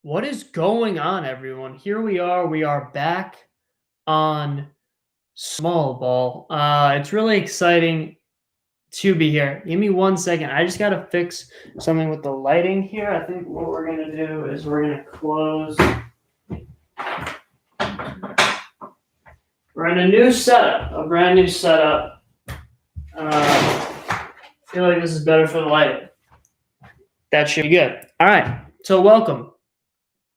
What is going on, everyone? Here we are. We are back on Small Ball. It's really exciting to be here. Give me 1 second. I just got to fix something with the lighting here. I think what we're going to do is we're going to close. We're in a new setup, a brand new setup. I feel like this is better for the lighting. That should be good. All right. So welcome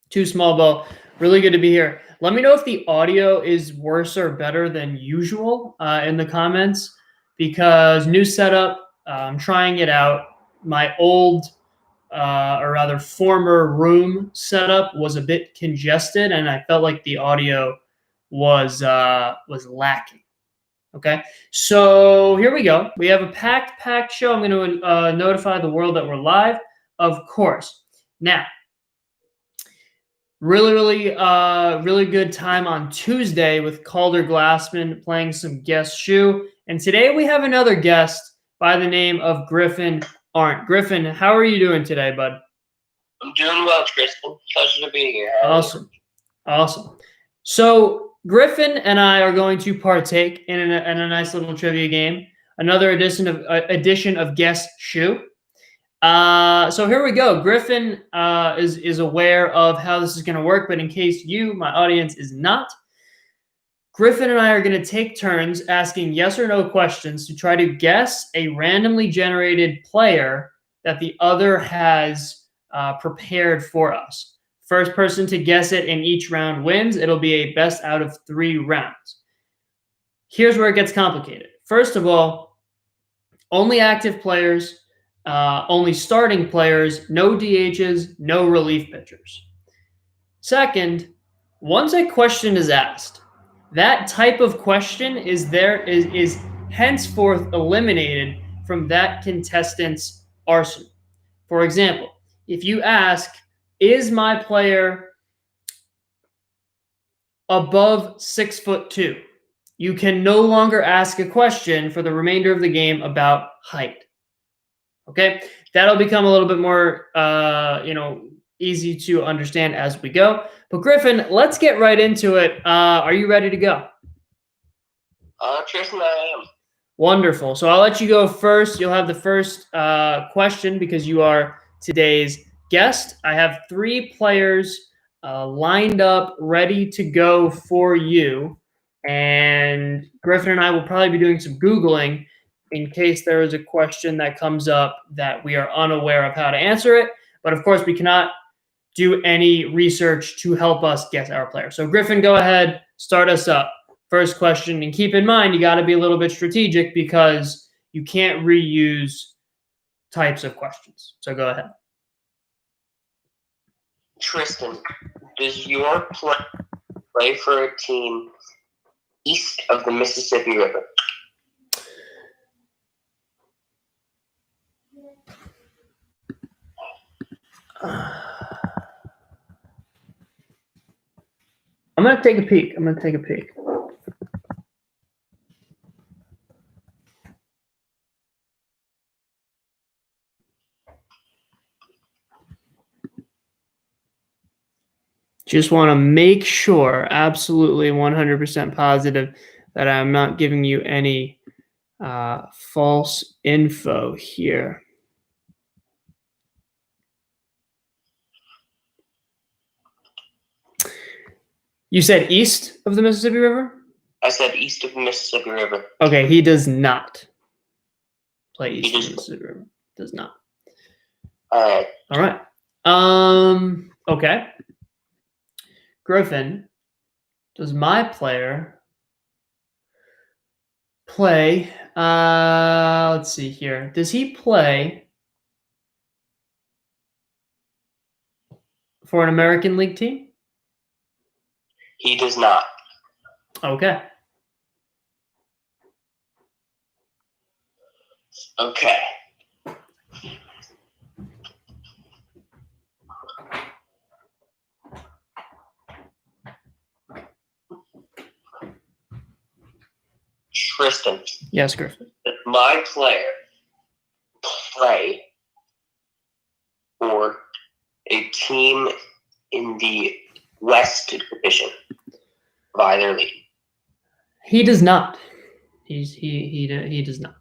to Small Ball. Really good to be here. Let me know if the audio is worse or better than usual in the comments, because new setup, I'm trying it out. My old, or rather former room setup was a bit congested, and I felt like the audio was lacking. Okay, so here we go. We have a packed show. I'm going to notify the world that we're live, of course. Now, really good time on Tuesday with Calder Glassman playing some guest shoe. And today we have another guest by the name of Griffin Arndt. Griffin, how are you doing today, bud? I'm doing well, Tristan. Pleasure to be here. Awesome. So Griffin and I are going to partake in a nice little trivia game. Another edition of Guess Shoe. So here we go. Griffin is aware of how this is going to work, but in case you, my audience, is not, Griffin and I are going to take turns asking yes or no questions to try to guess a randomly generated player that the other has prepared for us. First person to guess it in each round wins. It'll be a best out of 3 rounds. Here's where it gets complicated. First of all, only active players, only starting players, no DHs, no relief pitchers. Second, once a question is asked, that type of question is henceforth eliminated from that contestant's arsenal. For example, if you ask, is my player above 6'2", you can no longer ask a question for the remainder of the game about height. Okay, that'll become a little bit more, easy to understand as we go. But Griffin, let's get right into it. Are you ready to go? Tristan, I am. Wonderful. So I'll let you go first. You'll have the first question because you are today's guest. I have 3 players lined up, ready to go for you. And Griffin and I will probably be doing some Googling in case there is a question that comes up that we are unaware of how to answer it. But of course, we cannot do any research to help us guess our player. So Griffin, go ahead, start us up. First question, and keep in mind, you got to be a little bit strategic because you can't reuse types of questions. So go ahead. Tristan, does your play for a team east of the Mississippi River? I'm going to take a peek. Just want to make sure, absolutely 100% positive, that I'm not giving you any false info here. You said east of the Mississippi River? I said east of the Mississippi River. Okay, he does not play east of the Mississippi River. Does not. All right. Okay. Griffin, does my player play? Let's see here. Does he play for an American League team? He does not. Okay. Tristan. Yes, Griffin. Does my player play for a team in the West Division of either league? He does not. He does not.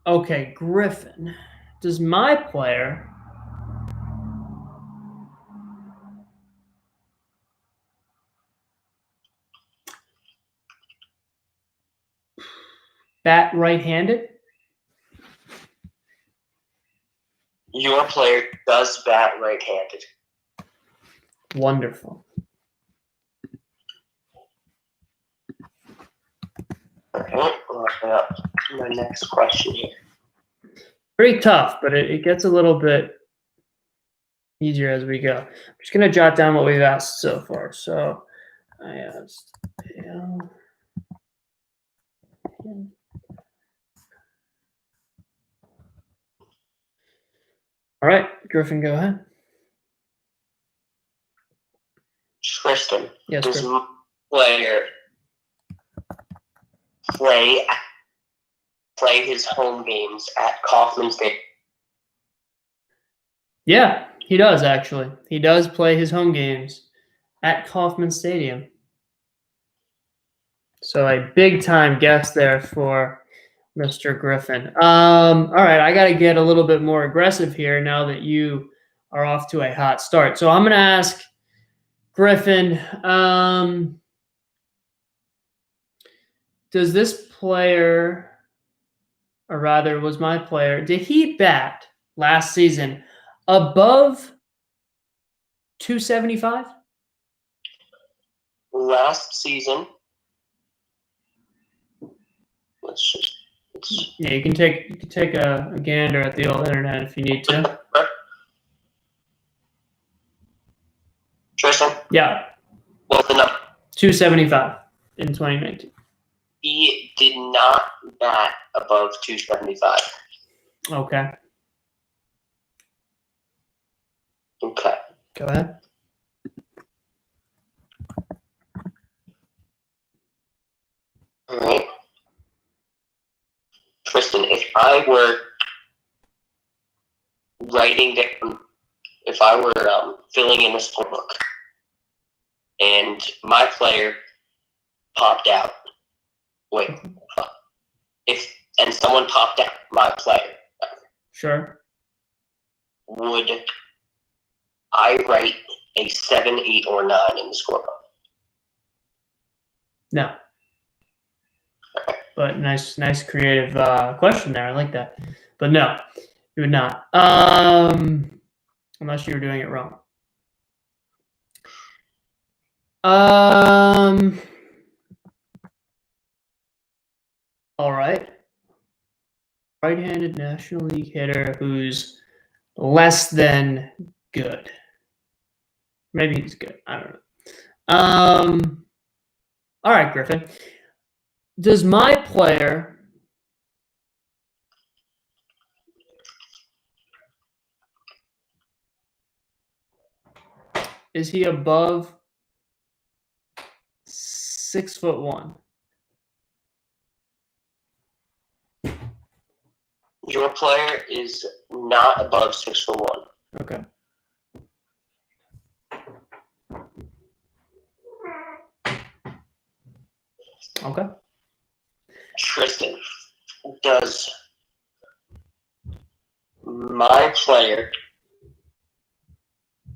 Okay, Griffin. Does my player bat right-handed? Your player does bat right-handed. Wonderful. All right, my next question here. Pretty tough, but it gets a little bit easier as we go. I'm just going to jot down what we've asked so far. So I asked all right, Griffin, go ahead. Tristan, Yes, does Griffin. my player play his home games at Kauffman Stadium? Yeah, he does actually. He does play his home games at Kauffman Stadium. So a big time guess there for Mr. Griffin. All right, I got to get a little bit more aggressive here now that you are off to a hot start. So I'm going to ask Griffin, does this player, or rather was my player, did he bat last season above 275? Last season, Yeah, you can take a gander at the old internet if you need to. Tristan, Yeah, what's the number? 275 in 2019. He did not bat above 275. Okay, Okay. go ahead. All right. Tristan, if I were writing down, if I were filling in a scorebook, and my player popped out, and someone popped out my player, Sure. would I write a 7, 8, or 9 in the scorebook? No. But nice creative question there. I like that. But no, you would not. Unless you were doing it wrong. All right. Right-handed National League hitter who's less than good. Maybe he's good. I don't know. All right, Griffin. Does my player is he above 6'1"? Your player is not above 6'1". Okay. Okay. Tristan, does my player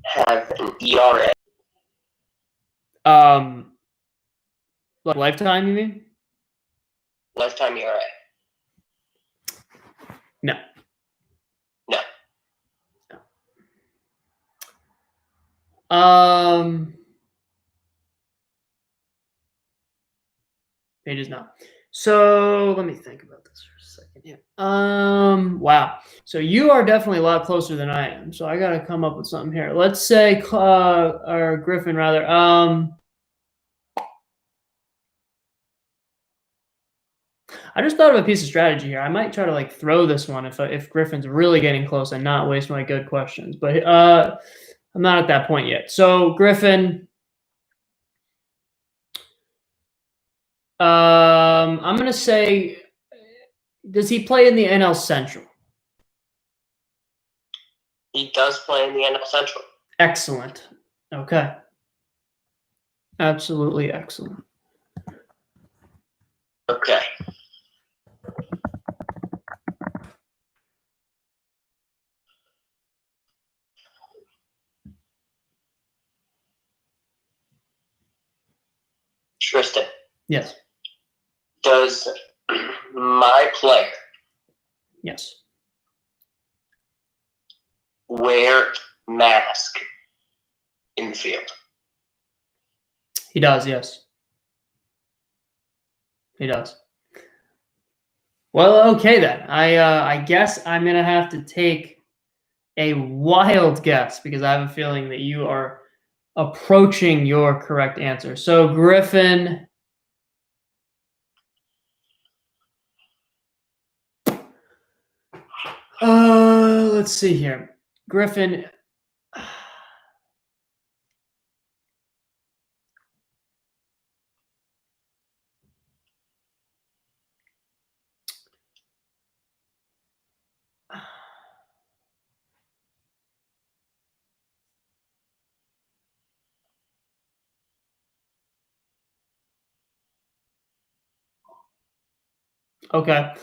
have an ERA? Like lifetime, you mean? Lifetime ERA? No. No. It is not. So let me think about this for a second. Yeah. Wow. So you are definitely a lot closer than I am. So I got to come up with something here. Let's say, or Griffin rather. I just thought of a piece of strategy here. I might try to like throw this one if Griffin's really getting close and not waste my good questions. But I'm not at that point yet. So Griffin, I'm gonna say, does he play in the NL Central? He does play in the NL Central. Excellent. Okay. Absolutely excellent. Okay. Tristan, Yes. does my player Yes. wear mask in the field? He does, yes. He does. Well, okay then. I guess I'm gonna have to take a wild guess because I have a feeling that you are approaching your correct answer. So Griffin. Let's see here. Griffin. Okay.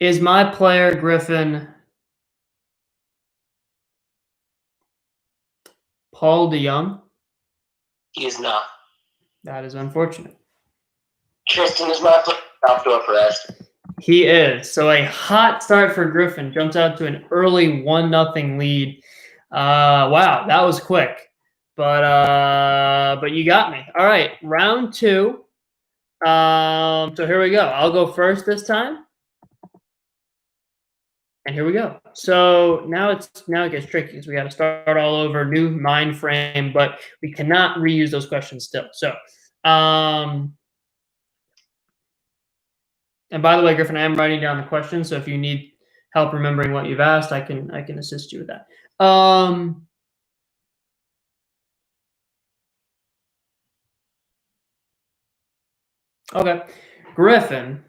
Is my player Griffin Paul DeYoung? He is not. That is unfortunate. Tristan is my player. Outdoor Perez. He is. So a hot start for Griffin. Jumps out to an early 1-0 lead. Wow, that was quick. But you got me. All right, round 2. So here we go. I'll go first this time. And here we go. So now it gets tricky because we got to start all over, new mind frame, but we cannot reuse those questions still. So and by the way, Griffin, I am writing down the questions, so if you need help remembering what you've asked, I can assist you with that. Okay, Griffin.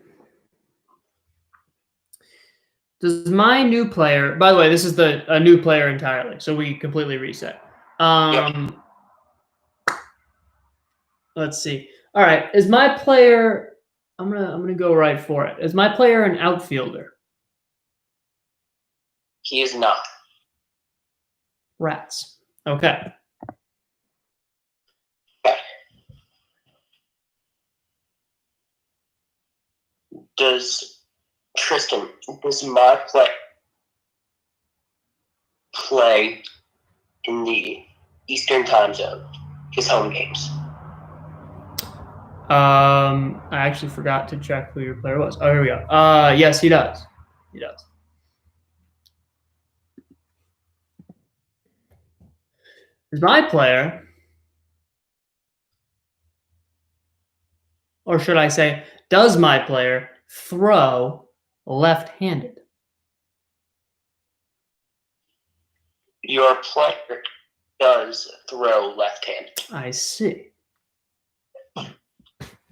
Does my new player? By the way, this is a new player entirely, so we completely reset. Yep. Let's see. All right, is my player? I'm gonna go right for it. Is my player an outfielder? He is not. Rats. Okay. Okay. Does my player play in the Eastern Time Zone? His home games. I actually forgot to check who your player was. Oh, here we go. Yes, he does. He does. Is my player, or should I say, does my player throw left-handed? Your player does throw left-handed. I see.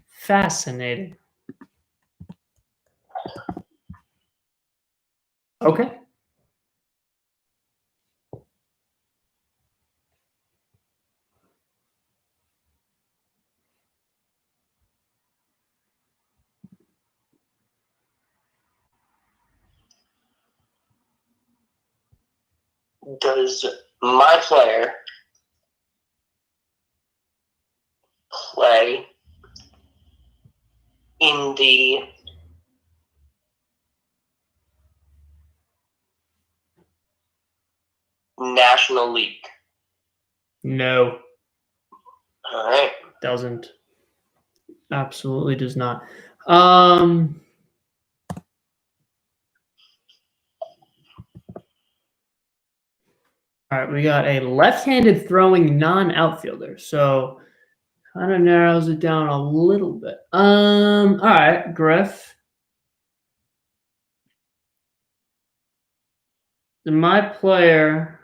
Fascinating. Okay. Does my player play in the National League? No. All right. Doesn't. Absolutely does not. All right, we got a left-handed throwing non-outfielder, so kind of narrows it down a little bit. All right, Griff. My player.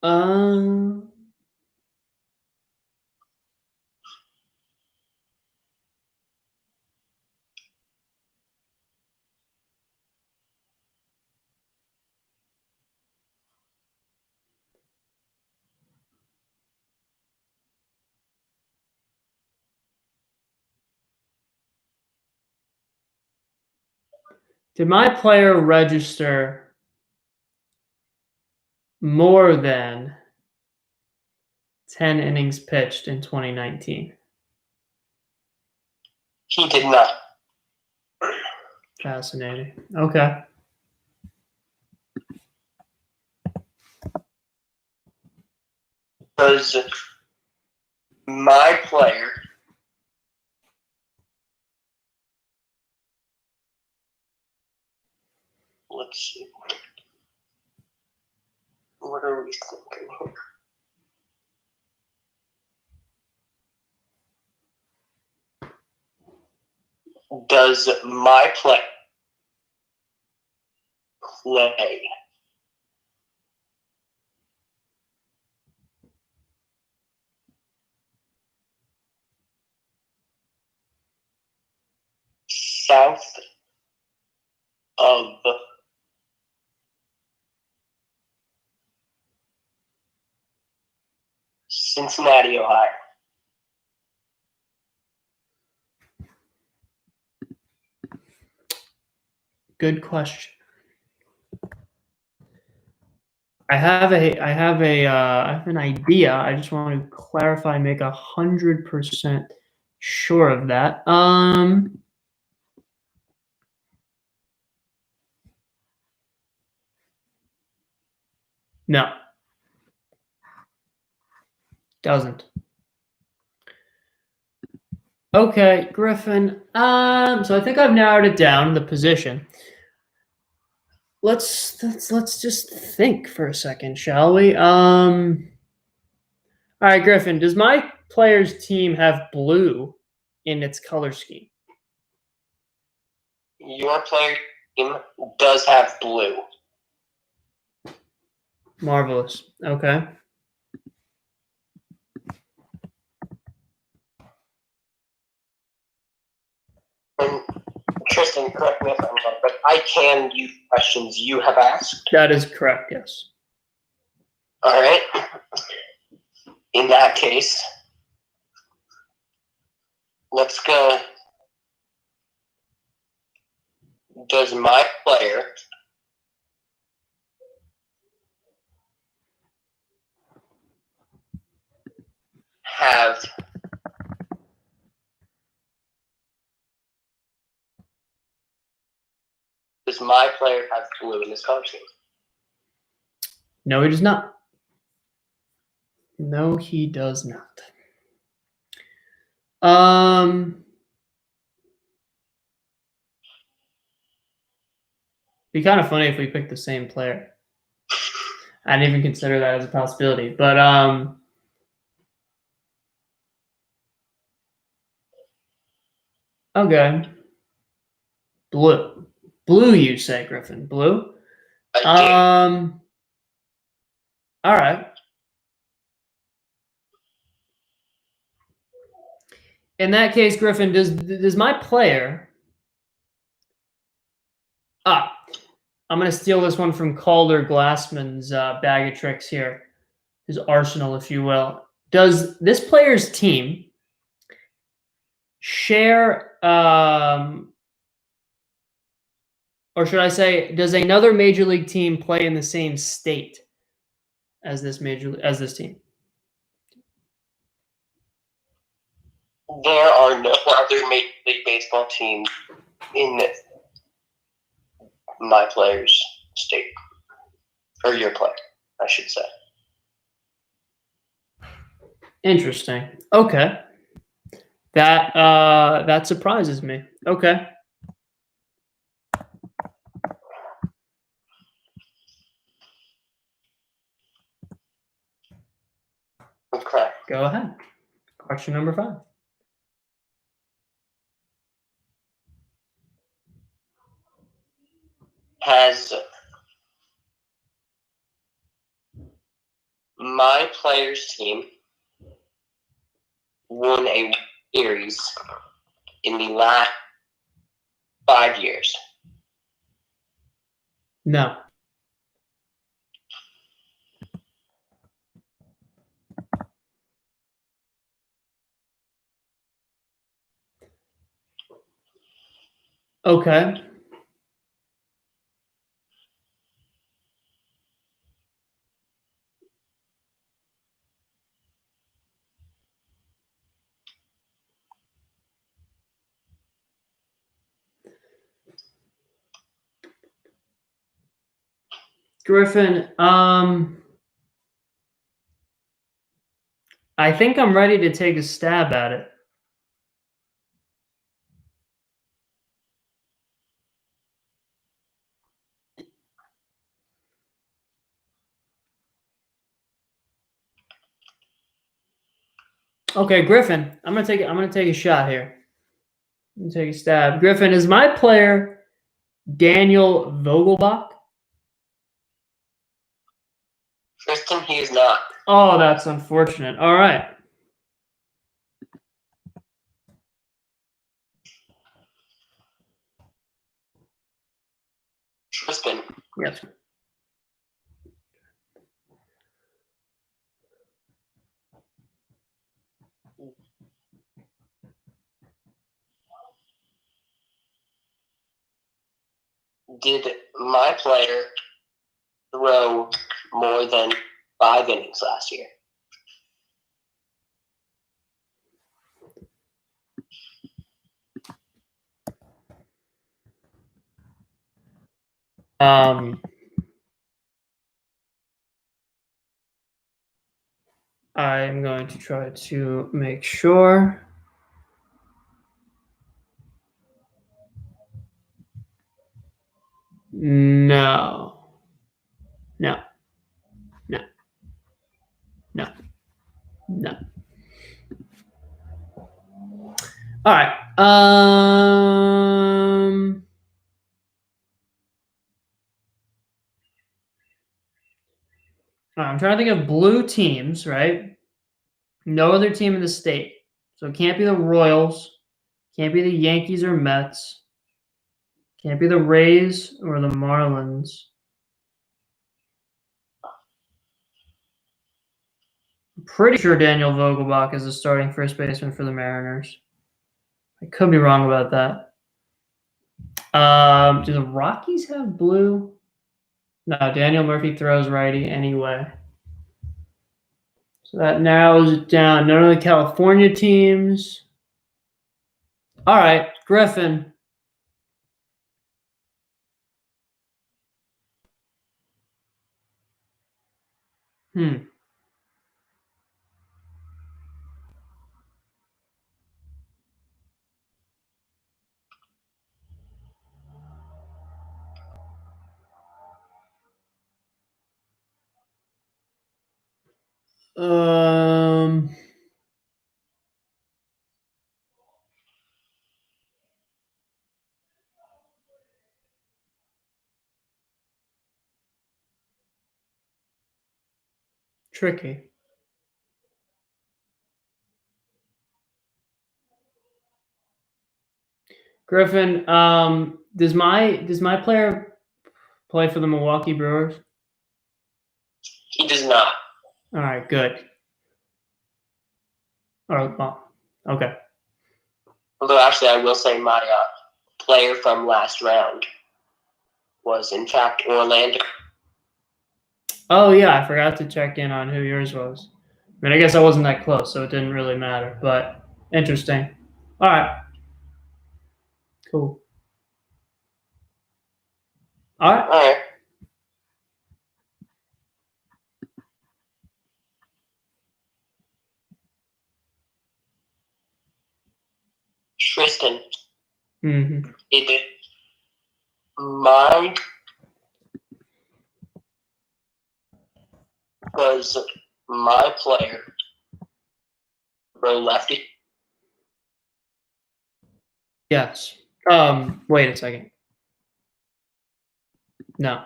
Um. Did my player register more than 10 innings pitched in 2019? He did not. Fascinating. Okay. Does my player let's see. What are we thinking here? Does my play south of Cincinnati, Ohio? Good question. I have an idea. I just want to clarify, make 100% sure of that. No, doesn't. Okay, Griffin. So I think I've narrowed it down, the position. Let's just think for a second, shall we? All right, Griffin. Does my player's team have blue in its color scheme? Your player team does have blue. Marvelous. Okay. And Tristan, correct me if I'm wrong, but I can use questions you have asked. That is correct, yes. All right. In that case, let's go. Does my player have blue in his color scheme? No, he does not. No, he does not. Be kind of funny if we picked the same player. I didn't even consider that as a possibility. But okay. Blue. Blue, you say, Griffin. Blue? I All right. In that case, Griffin, does my player? I'm going to steal this one from Calder Glassman's bag of tricks here, his arsenal, if you will. Does this player's team share, or should I say, does another major league team play in the same state as this team? There are no other Major League Baseball teams in my player's state, or your player, I should say. Interesting. Okay. That surprises me. Okay. Okay. Go ahead. Question number 5. Has my player's team won a series in the last 5 years? No. Okay. Griffin, I think I'm ready to take a stab at it. Okay, Griffin, I'm gonna take a shot here. I'm gonna take a stab. Griffin, is my player Daniel Vogelbach? Tristan, he is not. Oh, that's unfortunate. All right. Tristan, Yes. did my player throw more than 5 innings last year? I'm going to try to make sure. No. No. No. No. No. All right. I'm trying to think of blue teams, right? No other team in the state. So it can't be the Royals. Can't be the Yankees or Mets. Can't be the Rays or the Marlins. I'm pretty sure Daniel Vogelbach is the starting first baseman for the Mariners. I could be wrong about that. Do the Rockies have blue? No, Daniel Murphy throws righty anyway. So that narrows it down. None of the California teams. All right, Griffin. Hmm. Tricky. Griffin, does my player play for the Milwaukee Brewers? He does not. All right, good. All right, well, okay. Although, actually, I will say my player from last round was, in fact, Orlando. Oh yeah, I forgot to check in on who yours was. I mean, I guess I wasn't that close, so it didn't really matter. But interesting. All right. Cool. All right. All right. Tristan, Mm-hmm. Mine was my player for lefty. Yes. Wait a second. No.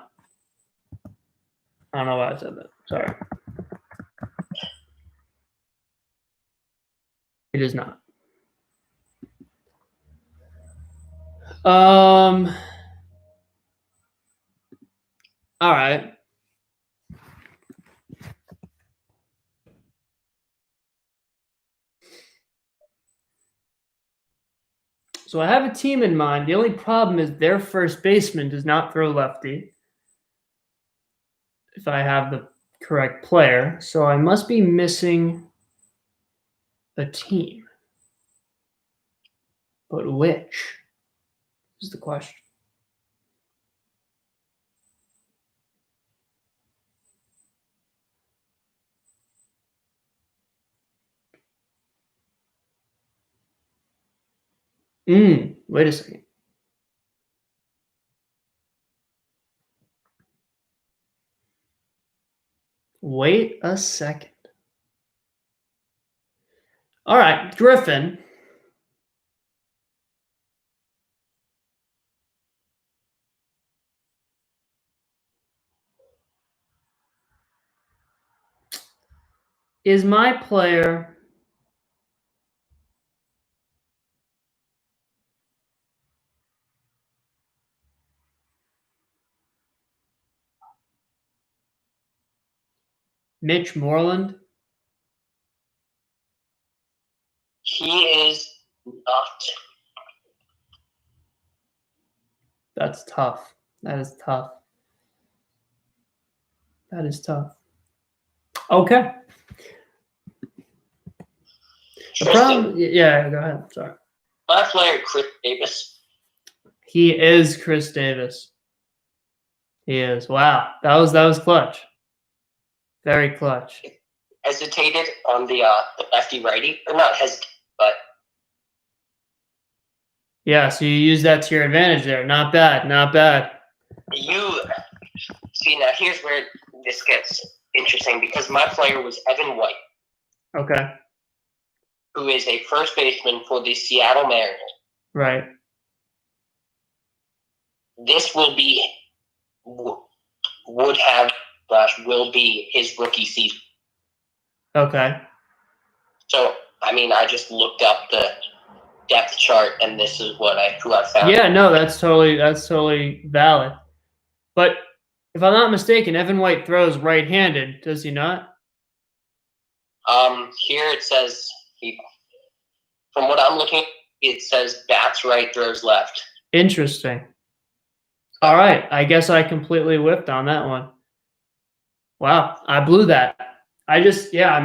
I don't know why I said that. Sorry. It is not. All right. So I have a team in mind. The only problem is their first baseman does not throw lefty. If I have the correct player, so I must be missing a team. But which is the question? Wait a second. Wait a second. All right, Griffin. Is my player Mitch Moreland? He is not. That's tough. That is tough. That is tough. Okay. The problem, yeah, go ahead. Sorry. My player, Chris Davis. He is Chris Davis. He is. Wow. That was clutch. Very clutch. Hesitated on the lefty righty, or not hesitate, but yeah. So you use that to your advantage there. Not bad. Not bad. You see now. Here's where this gets interesting because my player was Evan White. Okay. Who is a first baseman for the Seattle Mariners. Right. This will be will be his rookie season. Okay. So I mean, I just looked up the depth chart, and this is who I found. Yeah, no, that's totally valid. But if I'm not mistaken, Evan White throws right-handed, does he not? Here it says from what I'm looking, it says bats right, throws left. Interesting. All right, I guess I completely whiffed on that one. Wow, I blew that. I've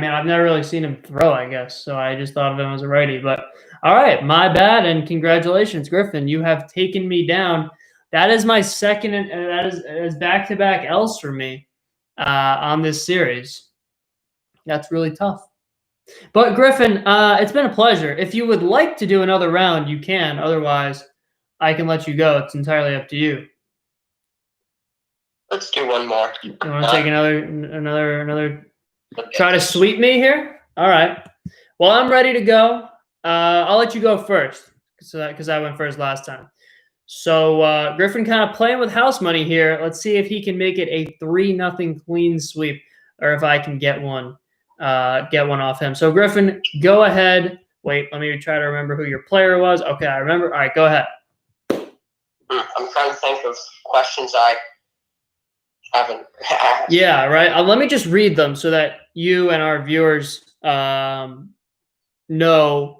never really seen him throw, I guess, so I just thought of him as a righty. But all right, my bad, and congratulations, Griffin. You have taken me down. That is my second, and that is back-to-back L's for me on this series. That's really tough. But Griffin, it's been a pleasure. If you would like to do another round, you can. Otherwise, I can let you go. It's entirely up to you. Let's do one more. You want to take another? Try to sweep me here. All right. Well, I'm ready to go. I'll let you go first, because I went first last time. So Griffin kind of playing with house money here. Let's see if he can make it a 3-0 clean sweep, or if I can get one off him. So Griffin, go ahead. Wait, let me try to remember who your player was. Okay, I remember. All right, go ahead. I'm trying to think of questions I haven't asked. Yeah, right. Let me just read them so that you and our viewers know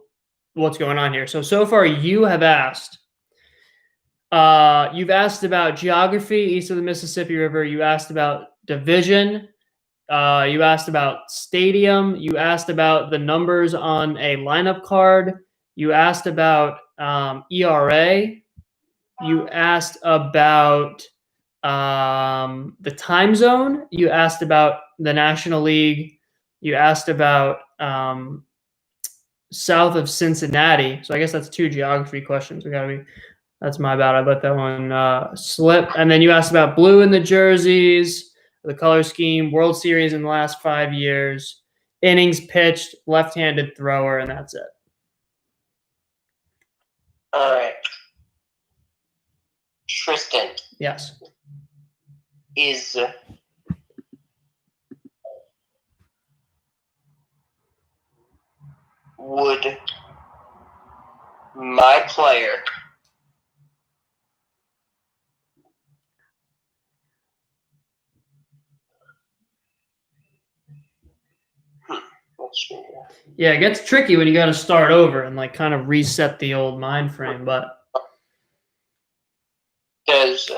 what's going on here. So far you have asked. You've asked about geography east of the Mississippi River. You asked about division. You asked about stadium. You asked about the numbers on a lineup card. You asked about ERA. You asked about the time zone. You asked about the National League. You asked about south of Cincinnati. So I guess that's 2 geography questions. That's my bad. I let that one slip. And then you asked about blue in the jerseys, the color scheme, World Series in the last 5 years, innings pitched, left-handed thrower, and that's it. All right. Tristan. Yes. Would my player Yeah, it gets tricky when you got to start over and like kind of reset the old mind frame, but does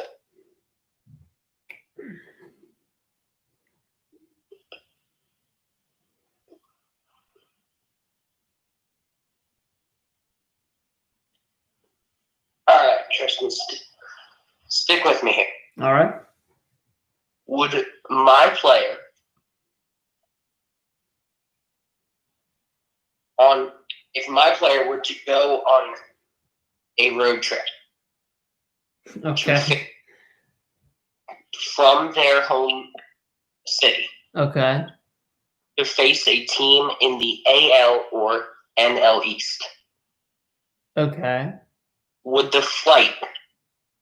all right, Tristan, stick with me here. All right. Would my player if my player were to go on a road trip Okay. from their home city Okay. to face a team in the AL or NL East. Okay. Would the flight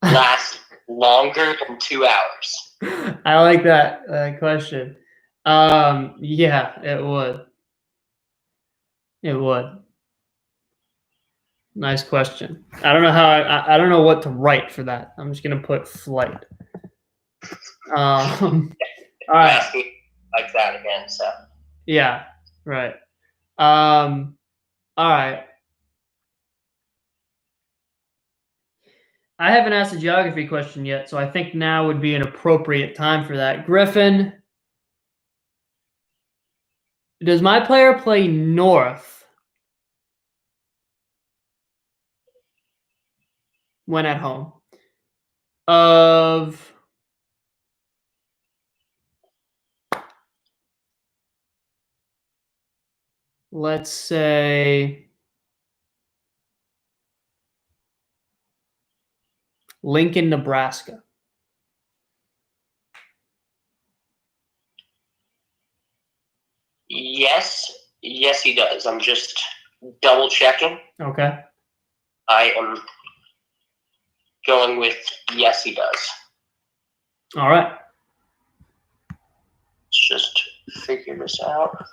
last longer than 2 hours? I like that question. Yeah, it would. It would. Nice question. I don't know how I don't know what to write for that. I'm just gonna put flight. All I'm right. asking like that again, so. Yeah. Right. All right. I haven't asked a geography question yet, so I think now would be an appropriate time for that. Griffin, does my player play north when at home? Of let's say Lincoln, Nebraska. Yes, he does. I'm just double checking. Okay. I am going with yes, he does. All right. Let's just figure this out.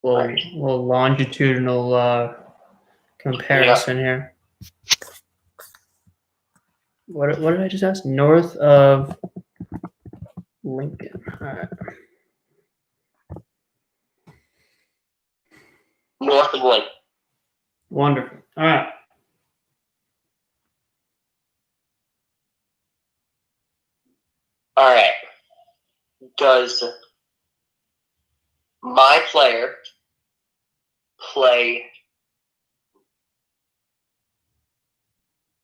We'll longitudinal comparison here. What did I just ask? North of Lincoln. All right. North of Lincoln. Wonderful. All right. All right. Does my player play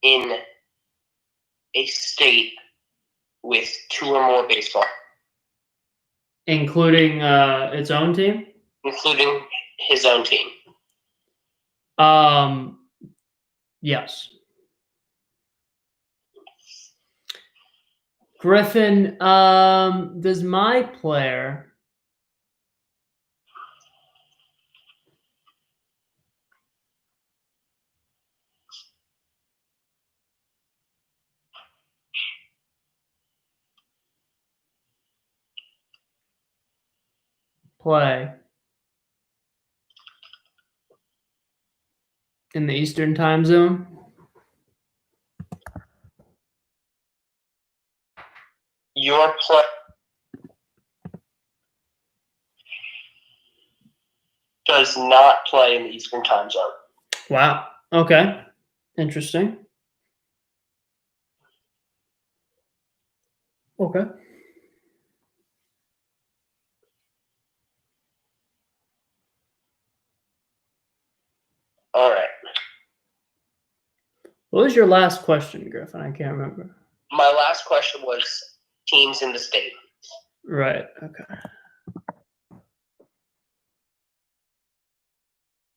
in a state with 2 or more baseball, Including its own team? including his own team? Yes. Griffin, does my player play in the Eastern time zone? Your player does not play in the Eastern time zone. Wow. Okay. Interesting. Okay. All right. What was your last question, Griffin? I can't remember. My last question was teams in the state. Right. Okay.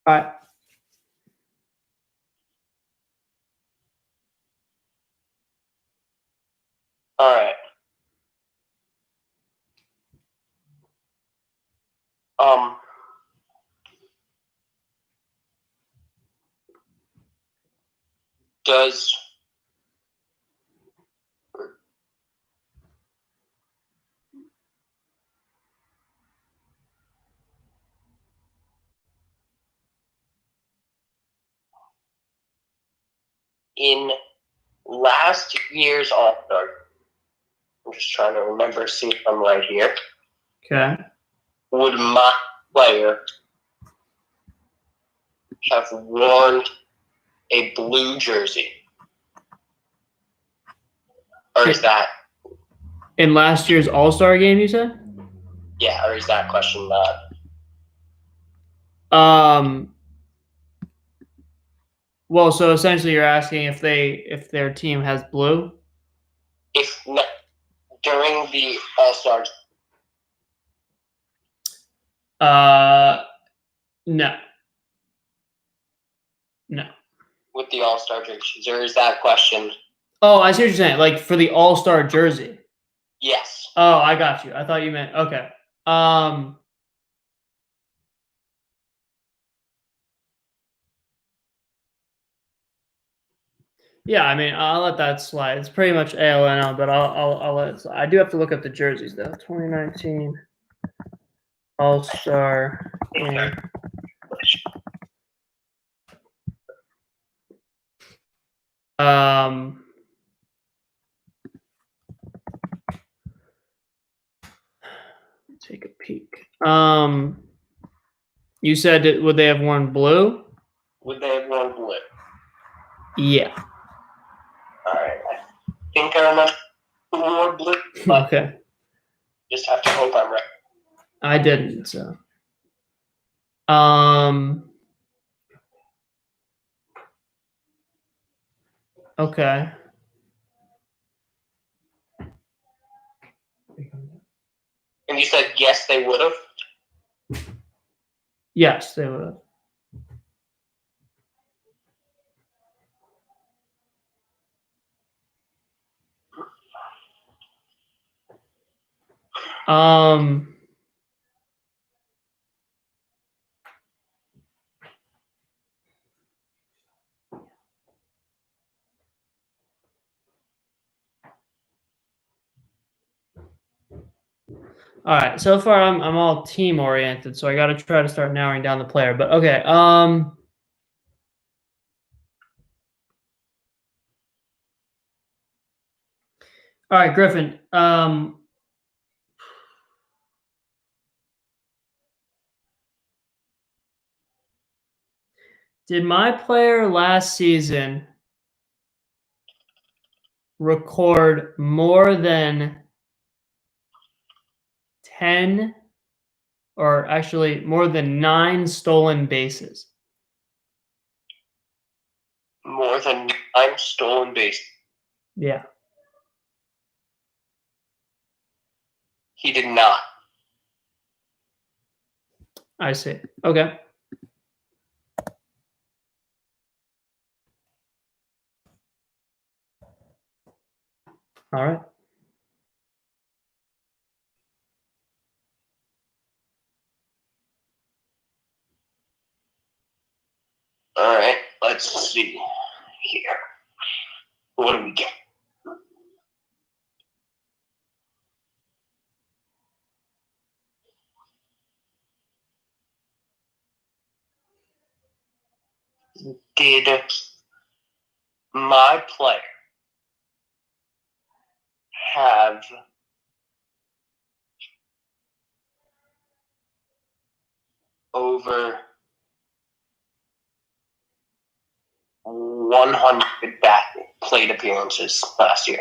All right. All right. Does in last year's All-Star, I'm just trying to remember, see if I'm right here. Okay. Would my player have worn a blue jersey? Or is that, In last year's All-Star game, you said? yeah, or is that question not? Well, so essentially you're asking if their team has blue? If not, during the All-Stars, No. No. with the All-Star jerseys, or is that question? Oh, I see what you're saying. Like for the All-Star jersey. Yes. Oh, I got you. I thought you meant okay. Yeah, I mean, I'll let that slide. It's pretty much ALNL, but I'll let it slide. I do have to look up the jerseys though. 2019 All-Star game. Take a peek. You said would they have worn blue? Would they have worn blue? Yeah. All right. I think I remember who wore blue. But Okay. just have to hope I'm right. I didn't. So. Okay. And you said yes, they would have. Yes, they would have. All right. So far, I'm all team oriented, so I got to try to start narrowing down the player. But okay. All right, Griffin. Did my player last season record more than 10, or actually more than 9 stolen bases? More than 9 stolen bases. Yeah. He did not. I see. Okay. All right. All right. Let's see here. What do we get? Did my player have over 100 plate appearances last year?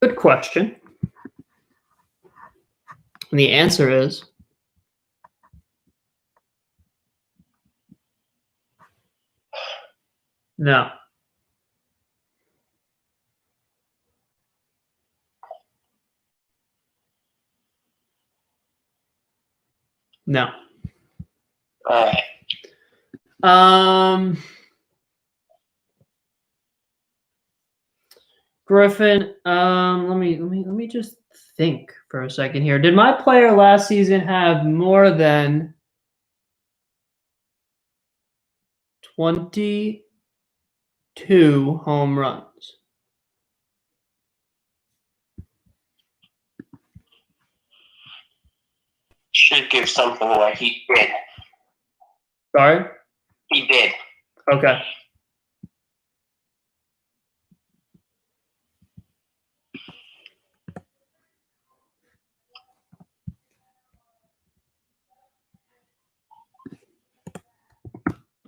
Good question. And the answer is no. No. All right. Griffin, let me just think for a second here. Did my player last season have more than 22 home runs? Should give something away. He did. Sorry? He did. Okay.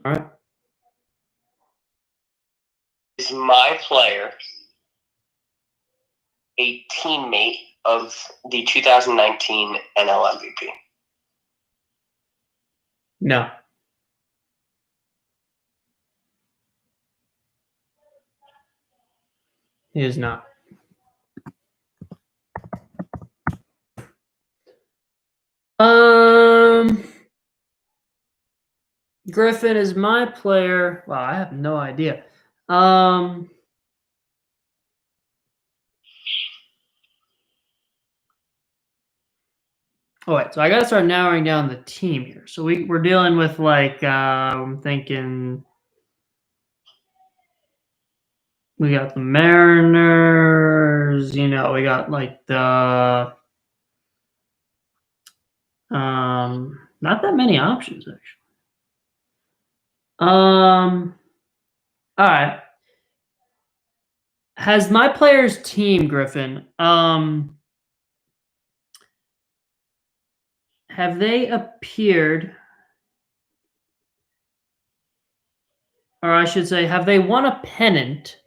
All right. Is my player a teammate of the 2019 NL MVP? No. He is not. Griffin, is my player? Wow, I have no idea. Oh wait, so I gotta start narrowing down the team here. So we're dealing with like I'm thinking we got the Mariners, we got like the not that many options actually. All right. Has my player's team, Griffin, have they appeared, or I should say, have they won a pennant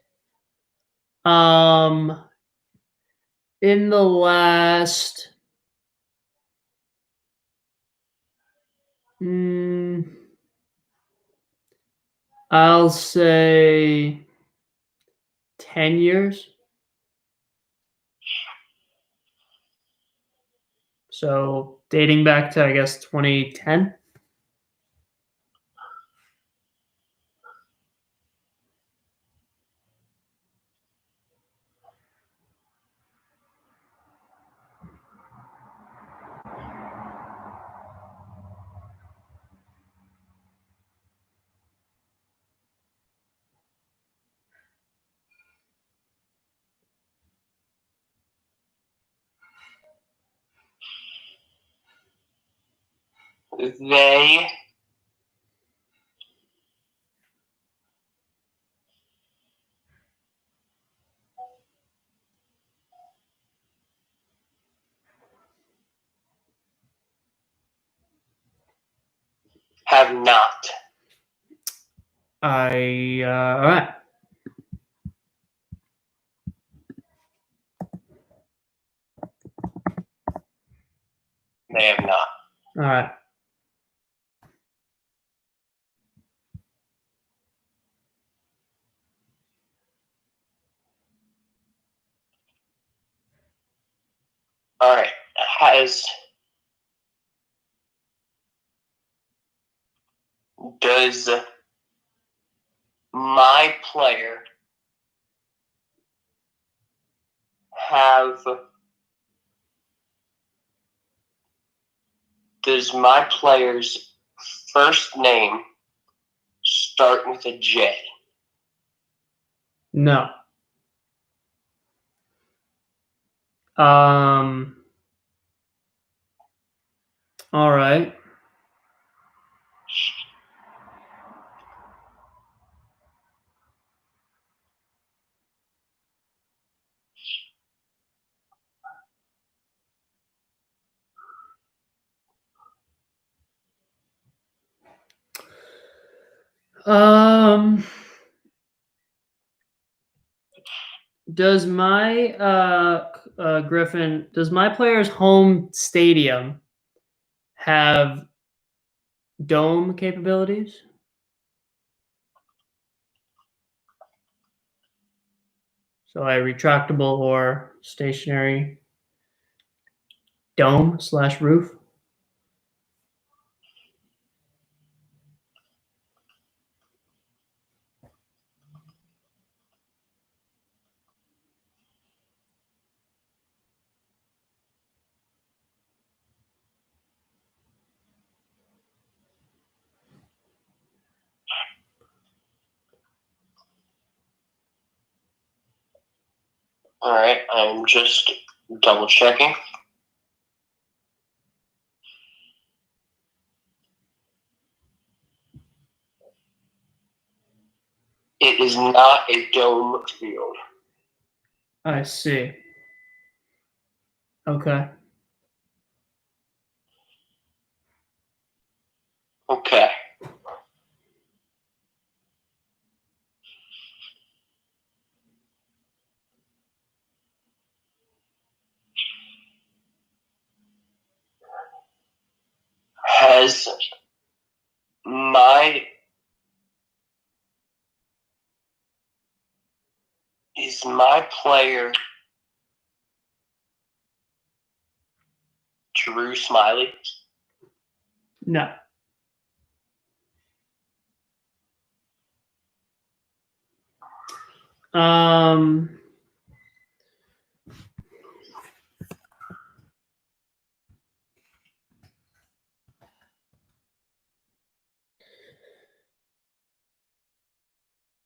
in the last I'll say 10 years? So dating back to, I guess, 2010? They have not. All right. They have not. All right. All right. Does my player have? Does my player's first name start with a J? No. All right. Does my Griffin, does my player's home stadium have dome capabilities? So a retractable or stationary dome/roof? All right. I'm just double checking. It is not a dome field. I see. Okay. Okay. Has my is my player Drew Smiley? No. Um,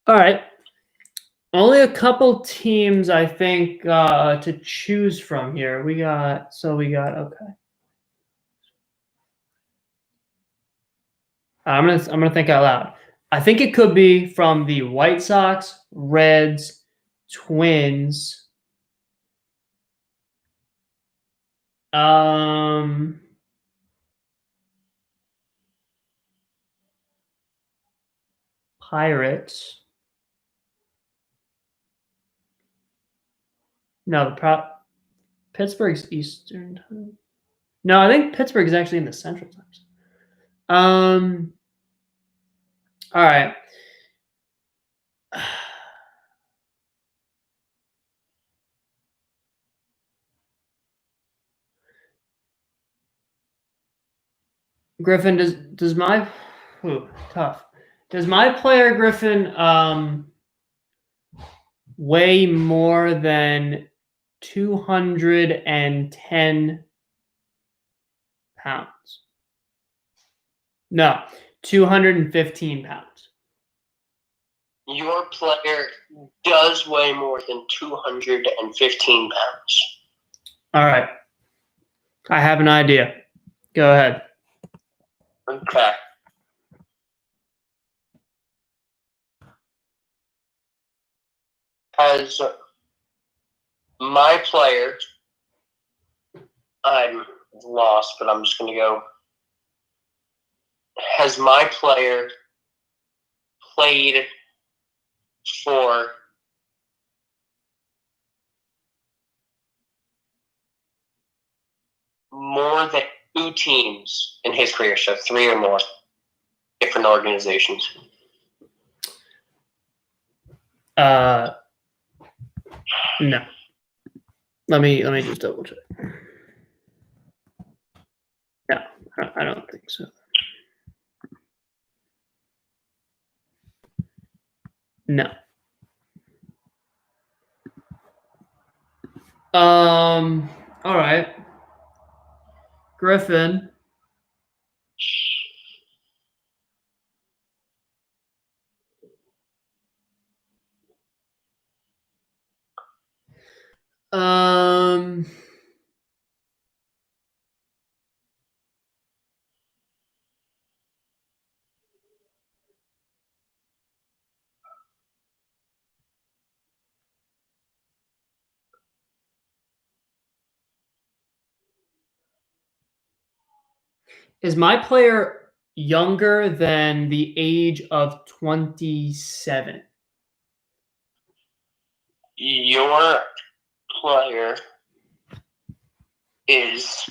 all right. Only a couple teams, I think, to choose from here. We got okay. I'm gonna think out loud. I think it could be from the White Sox, Reds, Twins. Pirates. No, Pittsburgh's Eastern time. No, I think Pittsburgh is actually in the Central time. All right. Griffin, does my tough. Does my player Griffin weigh more than 210 pounds? No, 215 pounds. Your player does weigh more than 215 pounds. All right. I have an idea. Go ahead. Okay. Has my player, I'm lost, but I'm just going to go. Has my player played for more than 2 teams in his career, so 3 or more different organizations? No. Let me just double check. No, I don't think so. No. All right. Griffin. Is my player younger than the age of 27? Your player is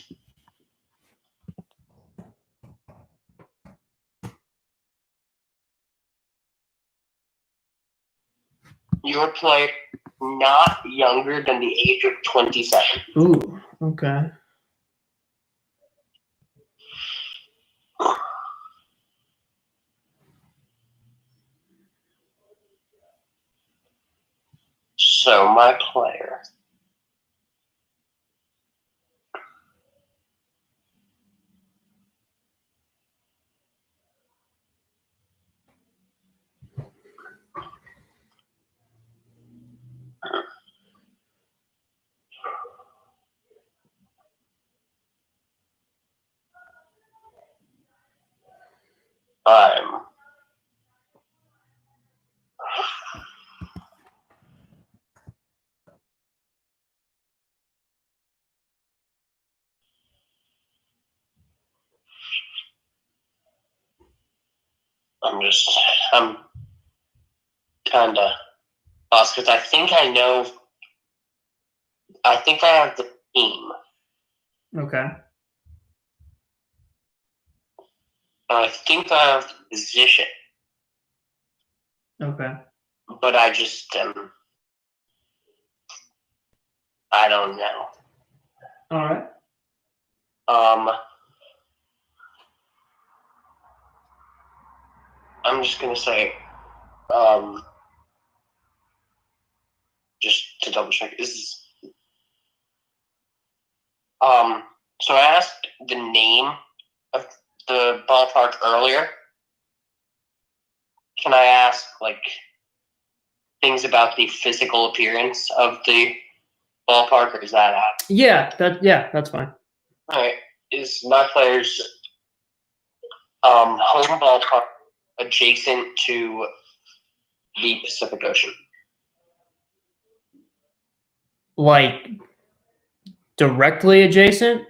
not younger than the age of 27. Ooh, okay. So my player I'm kind of lost because I think I have the team. Okay. I think I have the position. Okay. But I just I don't know. All right. I'm just gonna say to double check. So I asked the name of the ballpark earlier. Can I ask things about the physical appearance of the ballpark, or is that out? Yeah, that's fine. All right. Is my player's home ballpark adjacent to the Pacific Ocean? Like directly adjacent?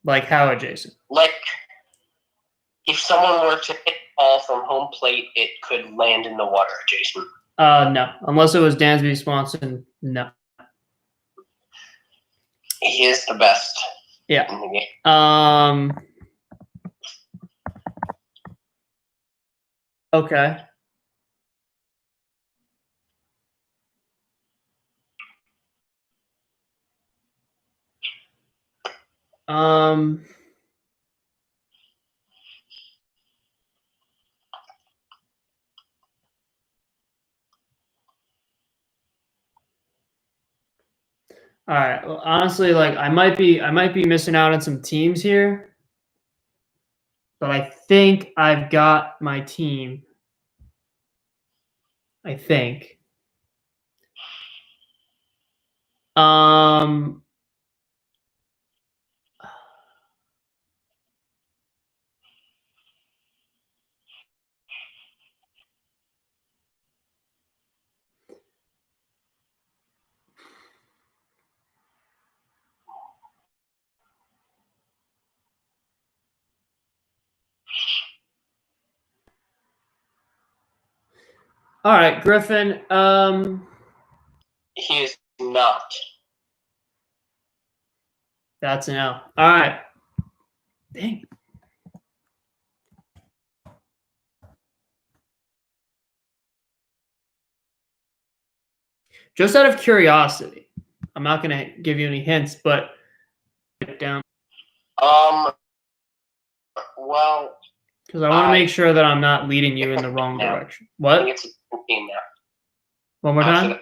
Like how adjacent? Like if someone were to hit the ball from home plate, it could land in the water adjacent. No. Unless it was Dansby Swanson, no. He is the best. Yeah. In the game. Okay. All right. Well, honestly, I might be missing out on some teams here, but I think I've got my team. I think. All right, Griffin. He is not. That's an L. All right. Dang. Just out of curiosity, I'm not going to give you any hints, but down. Well, because I want to make sure that I'm not leading you in the wrong direction. What? I think it's a different team now. One more time?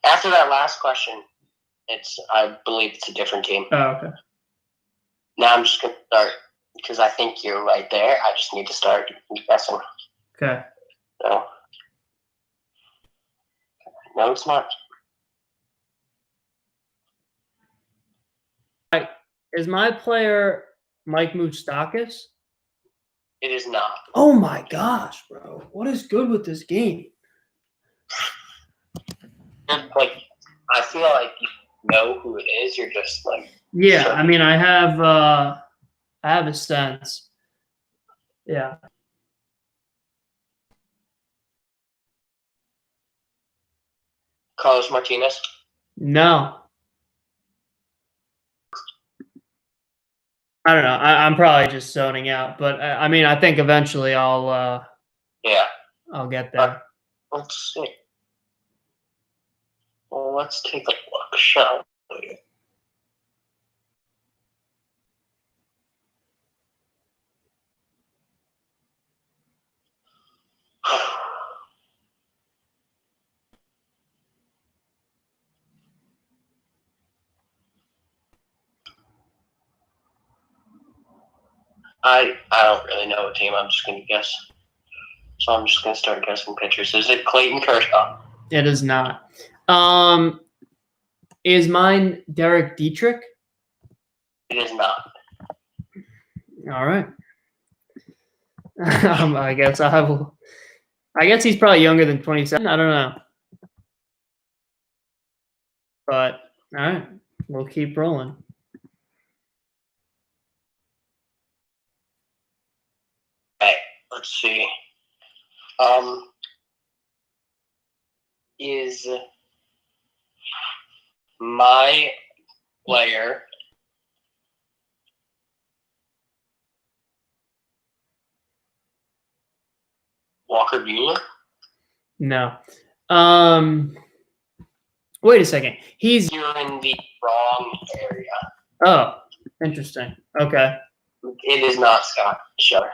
After that last question, I believe it's a different team. Oh, okay. Now I'm just going to start because I think you're right there. I just need to start guessing. Okay. So, no, it's not. Is my player Mike Moustakas? It is not. Oh my gosh, bro! What is good with this game? I feel like you know who it is. You're just Yeah, sure. I mean, I have a sense. Yeah. Carlos Martinez? No. I don't know. I'm probably just zoning out, but I mean, I think eventually I'll get there. Let's see. Well, let's take a look, shall we? I don't really know what team. I'm just going to guess. So I'm just going to start guessing pitchers. Is it Clayton Kershaw? It is not. Is mine Derek Dietrich? It is not. All right. I guess I will. I guess he's probably younger than 27. I don't know. But all right, we'll keep rolling. Okay, let's see. Is my player Walker Buehler? No. Wait a second. You're in the wrong area. Oh, interesting. Okay. It is not Scott Scheller.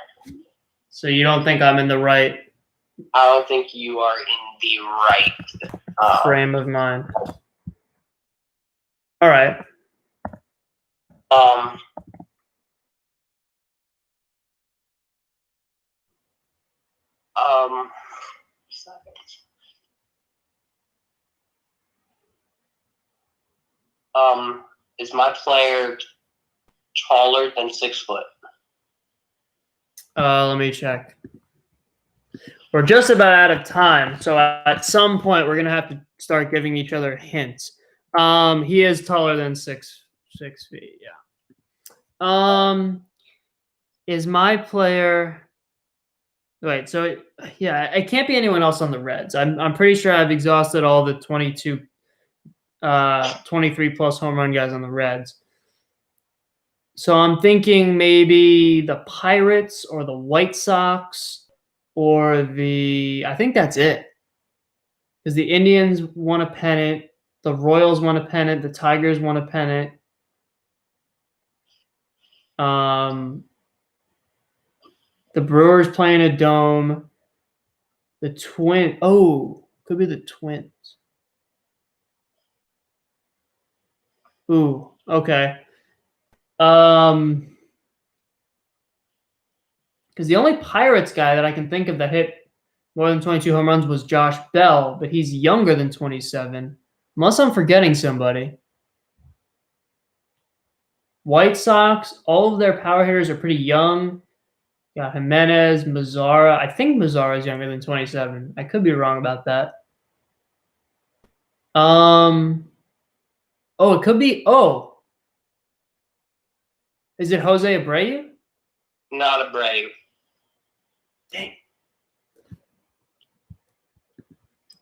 So you don't think I'm in the right I don't think you are in the right frame of mind. All right. um is my player taller than 6 foot? Let me check. We're just about out of time, so at some point we're gonna have to start giving each other hints. He is taller than 6 feet. Yeah. Is my player? Wait. So yeah, it can't be anyone else on the Reds. I'm pretty sure I've exhausted all the 23 plus home run guys on the Reds. So I'm thinking maybe the Pirates or the White Sox or I think that's it. Because the Indians won a pennant, the Royals won a pennant, the Tigers won a pennant. The Brewers playing a dome. The could be the Twins. Ooh, okay. Because the only Pirates guy that I can think of that hit more than 22 home runs was Josh Bell, but he's younger than 27. Unless I'm forgetting somebody. White Sox, all of their power hitters are pretty young. Got Jimenez, Mazzara. I think Mazzara is younger than 27. I could be wrong about that. It could be. Is it Jose Abreu? Not Abreu. Dang.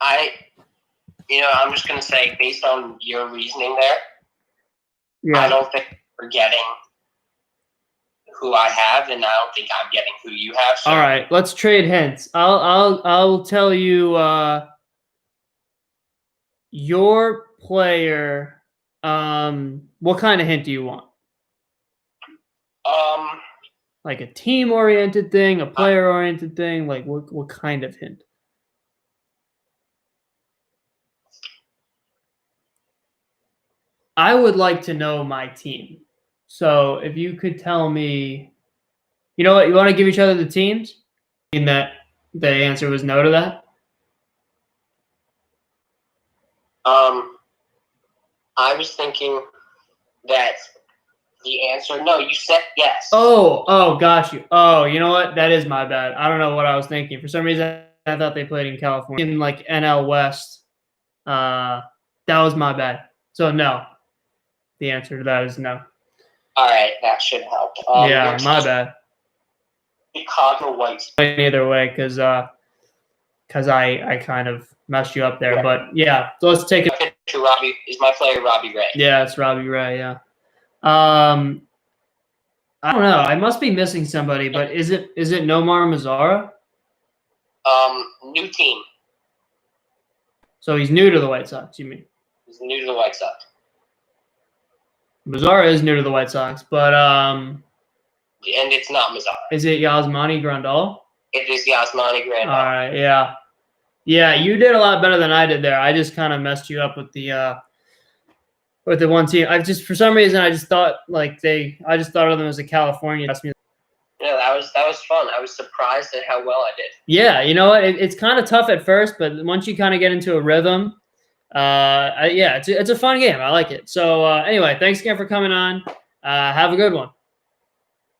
I'm just gonna say, based on your reasoning there, Yeah. I don't think we're getting who I have, and I don't think I'm getting who you have. So. All right, let's trade hints. I'll tell you your player. What kind of hint do you want? Like a team-oriented thing, a player-oriented thing. Like what kind of hint? I would like to know my team. So if you could tell me, you know what, you want to give each other the teams? In that the answer was no to that? I was thinking that the answer, no, you said yes. Oh, got you. Oh, you know what? That is my bad. I don't know what I was thinking. For some reason, I thought they played in California. In like NL West. That was my bad. So no. The answer to that is no. All right, that should help. Yeah, my bad. Chicago White Sox. Either way, because I kind of messed you up there. Yeah. But yeah, so let's take it. Is my player Robbie Ray? Yeah, it's Robbie Ray. Yeah. I don't know. I must be missing somebody, but is it Nomar Mazzara? New team. So he's new to the White Sox, you mean? He's new to the White Sox. Mazzara is new to the White Sox, but and it's not Mazzara. Is it Yasmani Grandal? It is Yasmani Grandal. All right, yeah. Yeah, you did a lot better than I did there. I just kind of messed you up with the one team. For some reason I just thought of them as a California. Yeah, that was fun. I was surprised at how well I did. Yeah, you know what? It's kind of tough at first, but once you kind of get into a rhythm, it's a fun game. I like it. So anyway, thanks again for coming on. Have a good one.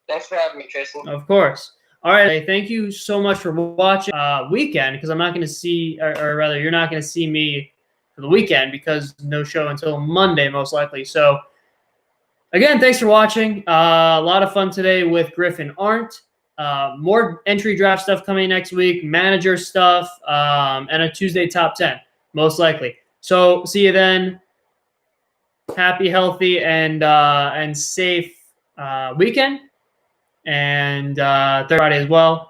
Thanks for having me, Tristan. Of course. All right. Thank you so much for watching weekend, because I'm not going to see, or rather, you're not going to see me for the weekend because no show until Monday, most likely. So, again, thanks for watching. A lot of fun today with Griffin Arndt. More entry draft stuff coming next week, manager stuff, and a Tuesday top 10, most likely. So, see you then. Happy, healthy, and safe weekend. And Friday as well.